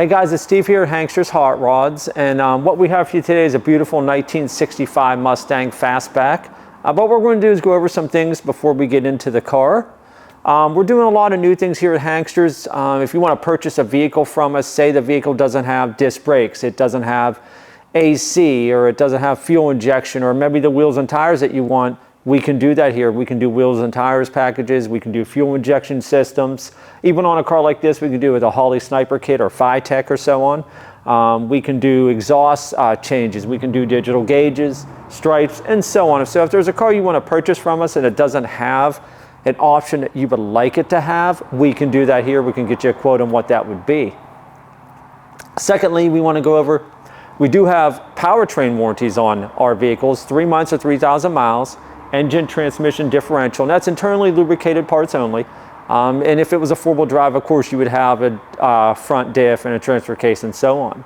Hey guys, it's Steve here at Hankster's Hot Rods, and what we have for you today is a beautiful 1965 Mustang Fastback. But what we're going to do is go over some things before we get into the car. We're doing a lot of new things here at Hankster's. If you want to purchase a vehicle from us, say the vehicle doesn't have disc brakes, it doesn't have AC, or it doesn't have fuel injection, or maybe the wheels and tires that you want, we can do that here. We can do wheels and tires packages, we can do fuel injection systems. Even on a car like this, we can do with a Holley sniper kit or Phi-Tech or so on. We can do exhaust changes, we can do digital gauges, stripes, and so on. So if there's a car you want to purchase from us and it doesn't have an option that you would like it to have, we can do that here. We can get you a quote on what that would be. Secondly, we want to go over, we do have powertrain warranties on our vehicles, 3 months or 3,000 miles. Engine, transmission, differential, and that's internally lubricated parts only. And if it was a four-wheel drive, of course, you would have a front diff and a transfer case and so on.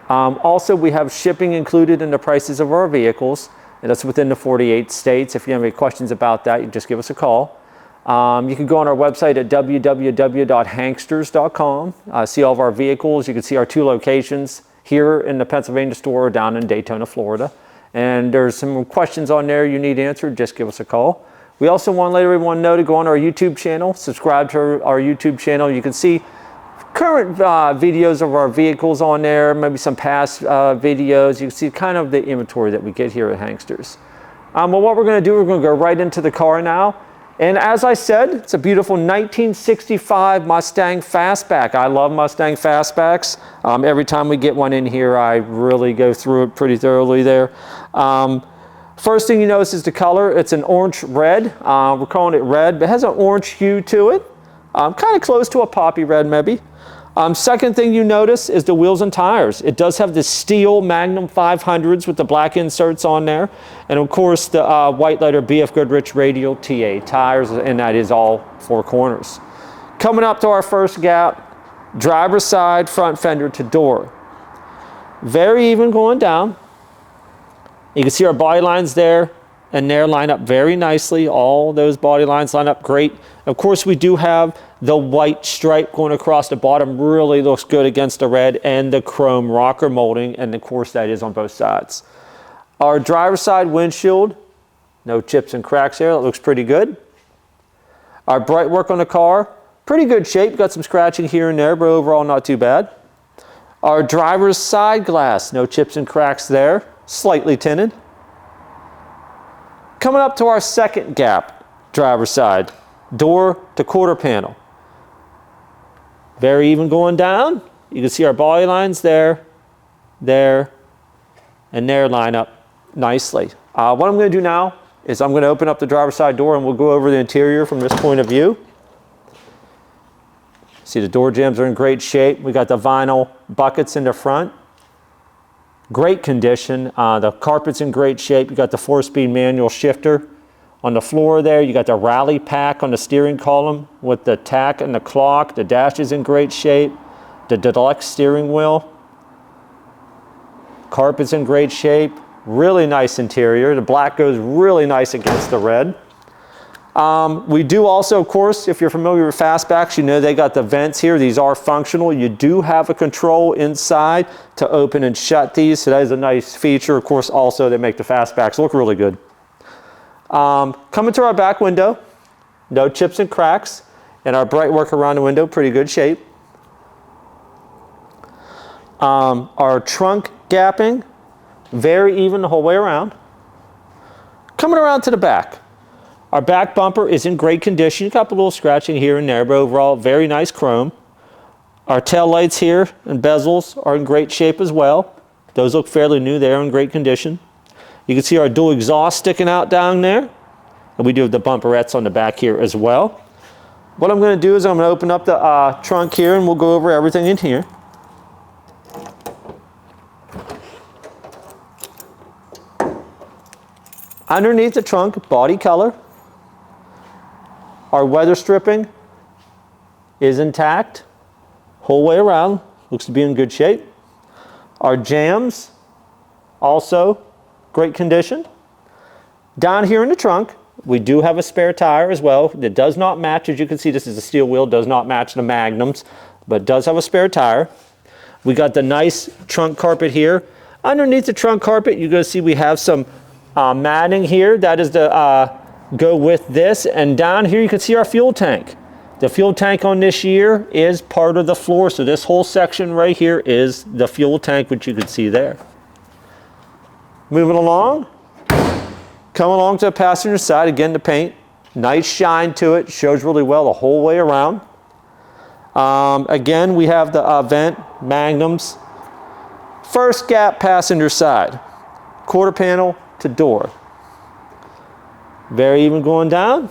Also, we have shipping included in the prices of our vehicles, and that's within the 48 states. If you have any questions about that, you just give us a call. You can go on our website at www.hanksters.com, see all of our vehicles. You can see our 2 locations here in the Pennsylvania store or down in Daytona, Florida. And there's some questions on there you need answered, just give us a call. We also want to let everyone know to go on our YouTube channel, subscribe to our YouTube channel. You can see current videos of our vehicles on there, maybe some past videos. You can see kind of the inventory that we get here at Hanksters. Well, what we're going to do, we're going to go right into the car now. And as I said, it's a beautiful 1965 Mustang Fastback. I love Mustang Fastbacks. Every time we get one in here, I really go through it pretty thoroughly there. First thing you notice is the color. It's an orange red. We're calling it red, but it has an orange hue to it. Kind of close to a poppy red maybe. Second thing you notice is the wheels and tires. It does have the steel Magnum 500s with the black inserts on there. And of course the white letter BFGoodrich Radial TA tires, and that is all 4 corners. Coming up to our first gap, driver's side front fender to door. Very even going down. You can see our body lines there and there line up very nicely. All those body lines line up great. Of course, we do have the white stripe going across the bottom. Really looks good against the red, and the chrome rocker molding, and of course that is on both sides. Our driver's side windshield, no chips and cracks there. That looks pretty good. Our bright work on the car, pretty good shape. Got some scratching here and there, but overall not too bad. Our driver's side glass, no chips and cracks there. Slightly tinted. Coming up to our second gap, driver's side, door to quarter panel. Very even going down. You can see our body lines there, there, and there line up nicely. What I'm going to do now is I'm going to open up the driver's side door and we'll go over the interior from this point of view. See the door jambs are in great shape. We got the vinyl buckets in the front. Great condition. The carpet's in great shape. You got the 4-speed manual shifter on the floor there. You got the rally pack on the steering column with the tack and the clock. The dash is in great shape. The Deluxe steering wheel. Carpet's in great shape. Really nice interior. The black goes really nice against the red. We do also, of course, if you're familiar with Fastbacks, you know they got the vents here. These are functional. You do have a control inside to open and shut these, so that is a nice feature. Of course, also they make the Fastbacks look really good. Coming to our back window, no chips and cracks, and our bright work around the window, pretty good shape. Our trunk gapping, very even the whole way around. Coming around to the back. Our back bumper is in great condition. A couple little scratching here and there, but overall very nice chrome. Our tail lights here and bezels are in great shape as well. Those look fairly new. They're in great condition. You can see our dual exhaust sticking out down there. And we do have the bumperettes on the back here as well. What I'm going to do is I'm going to open up the trunk here and we'll go over everything in here. Underneath the trunk, body color. Our weather stripping is intact, whole way around, looks to be in good shape. Our jams, also great condition. Down here in the trunk, we do have a spare tire as well. It does not match, as you can see, this is a steel wheel, does not match the Magnums, but does have a spare tire. We got the nice trunk carpet here. Underneath the trunk carpet, you're going to see we have some matting here. That is to go with this. And down here, you can see our fuel tank. The fuel tank on this year is part of the floor. So this whole section right here is the fuel tank, which you can see there. Moving along. Come along to the passenger side. Again, the paint. Nice shine to it. Shows really well the whole way around. Again, we have the vent, Magnums. First gap passenger side. Quarter panel to door. Very even going down.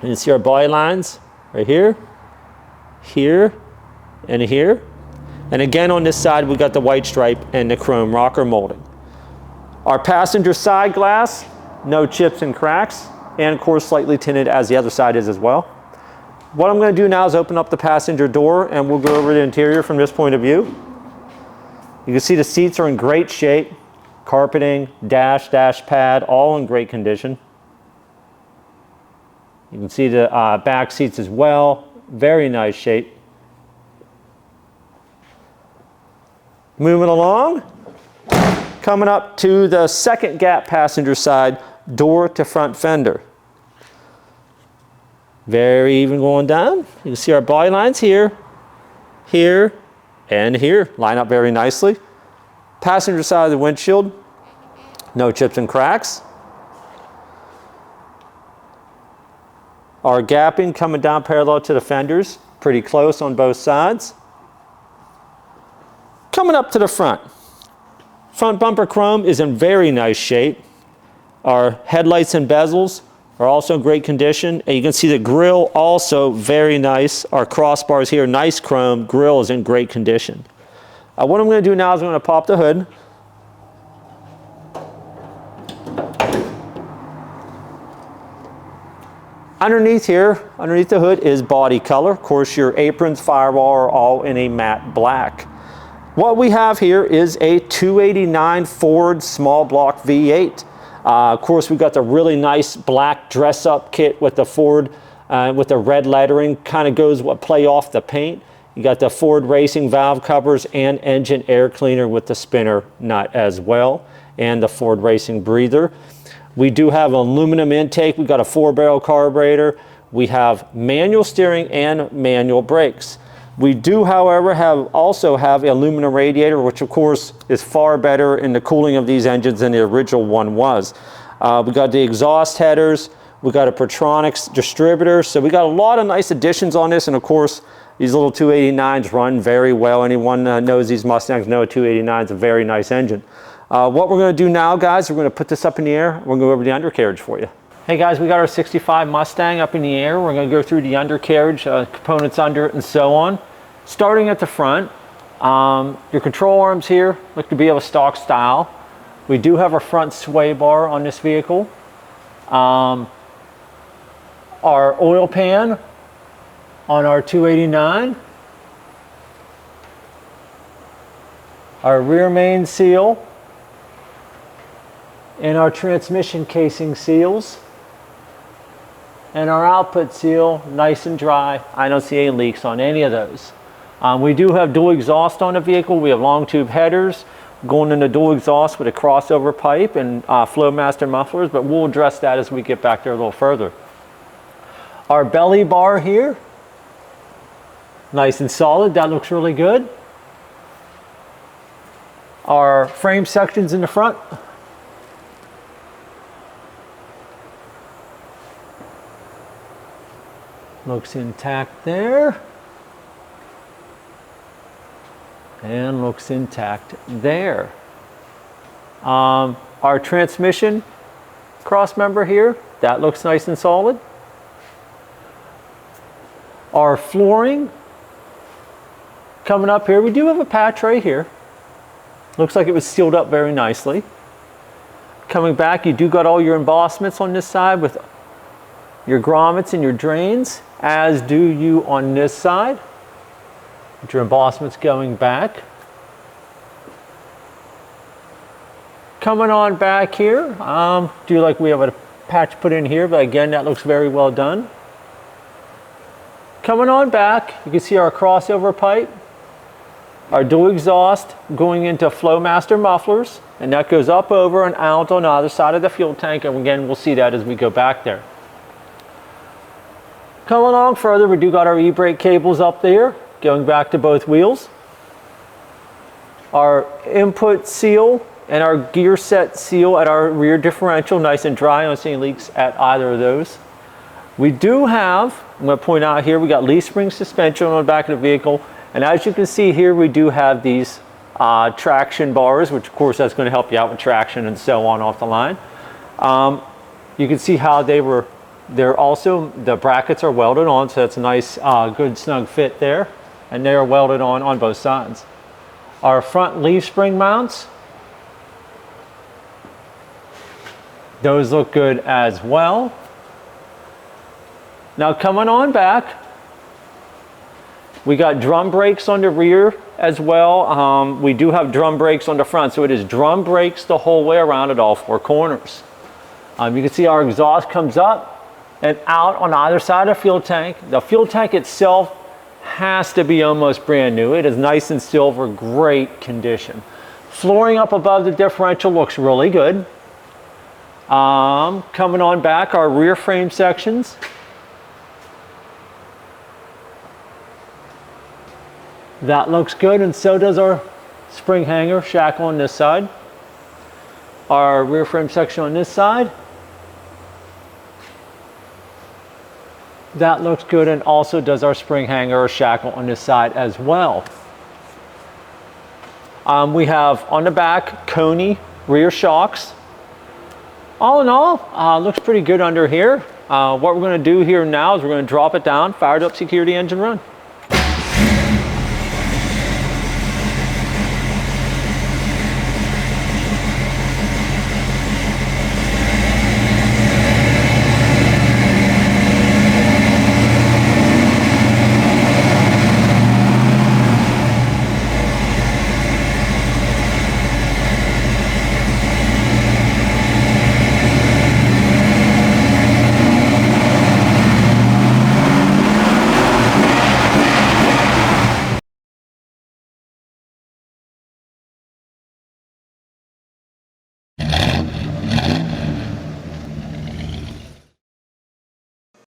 And you see our body lines right here, here, and here. And again on this side, we got the white stripe and the chrome rocker molding. Our passenger side glass, no chips and cracks, and of course slightly tinted as the other side is as well. What I'm going to do now is open up the passenger door and we'll go over the interior from this point of view. You can see the seats are in great shape. Carpeting, dash pad, all in great condition. You can see the back seats as well. Very nice shape. Moving along. Coming up to the second gap passenger side, door to front fender. Very even going down. You can see our body lines here, here, and here. Line up very nicely. Passenger side of the windshield, no chips and cracks. Our gapping coming down parallel to the fenders, pretty close on both sides. Coming up to the front. Front bumper chrome is in very nice shape. Our headlights and bezels are also in great condition. And you can see the grille also very nice. Our crossbars here, nice chrome. Grille is in great condition. What I'm going to do now is I'm going to pop the hood. Underneath here, underneath the hood is body color. Of course, your aprons, firewall are all in a matte black. What we have here is a 289 Ford small block V8. Of course, we've got the really nice black dress-up kit with the Ford, with the red lettering. Kind of goes what play off the paint. You got the Ford racing valve covers and engine air cleaner with the spinner nut as well, and the Ford racing breather. We do have an aluminum intake. We've got a 4-barrel carburetor. We have manual steering and manual brakes. We do, however, also have an aluminum radiator, which of course is far better in the cooling of these engines than the original one was. We got the exhaust headers. We got a Pertronix distributor. So we got a lot of nice additions on this, and of course, these little 289s run very well. Anyone knows these Mustangs know a 289 is a very nice engine. What we're going to do now, guys, we're going to put this up in the air. We're going to go over the undercarriage for you. Hey guys, we got our 65 Mustang up in the air. We're going to go through the undercarriage, components under it and so on. Starting at the front, your control arms here look to be of a stock style. We do have a front sway bar on this vehicle. Our oil pan on our 289. Our rear main seal. And our transmission casing seals. And our output seal, nice and dry. I don't see any leaks on any of those. We do have dual exhaust on the vehicle. We have long tube headers going into dual exhaust with a crossover pipe and Flowmaster mufflers, but we'll address that as we get back there a little further. Our belly bar here, nice and solid. That looks really good. Our frame sections in the front. Looks intact there. And looks intact there. Our transmission cross member here, that looks nice and solid. Our flooring coming up here, we do have a patch right here. Looks like it was sealed up very nicely. Coming back, you do got all your embossments on this side with your grommets and your drains, as do you on this side. With your embossments going back. Coming on back here, do like we have a patch put in here, but again, that looks very well done. Coming on back, you can see our crossover pipe. Our dual exhaust going into Flowmaster mufflers, and that goes up, over, and out on either side of the fuel tank, and again, we'll see that as we go back there. Coming along further, we do got our e-brake cables up there, going back to both wheels. Our input seal and our gear set seal at our rear differential, nice and dry, I don't see any leaks at either of those. We do have, I'm going to point out here, we got leaf spring suspension on the back of the vehicle, and as you can see here, we do have these traction bars, which of course that's going to help you out with traction and so on off the line. You can see how they're also, the brackets are welded on, so that's a nice good snug fit there, and they are welded on both sides. Our front leaf spring mounts, those look good as well. Now coming on back, we got drum brakes on the rear as well. We do have drum brakes on the front, so it is drum brakes the whole way around at all four corners. You can see our exhaust comes up and out on either side of the fuel tank. The fuel tank itself has to be almost brand new. It is nice and silver, great condition. Flooring up above the differential looks really good. Coming on back, our rear frame sections. That looks good, and so does our spring hanger shackle on this side. Our rear frame section on this side. That looks good, and also does our spring hanger or shackle on this side as well. We have on the back Coney rear shocks. All in all, looks pretty good under here. What we're going to do here now is we're going to drop it down, fire it up, secure the engine run.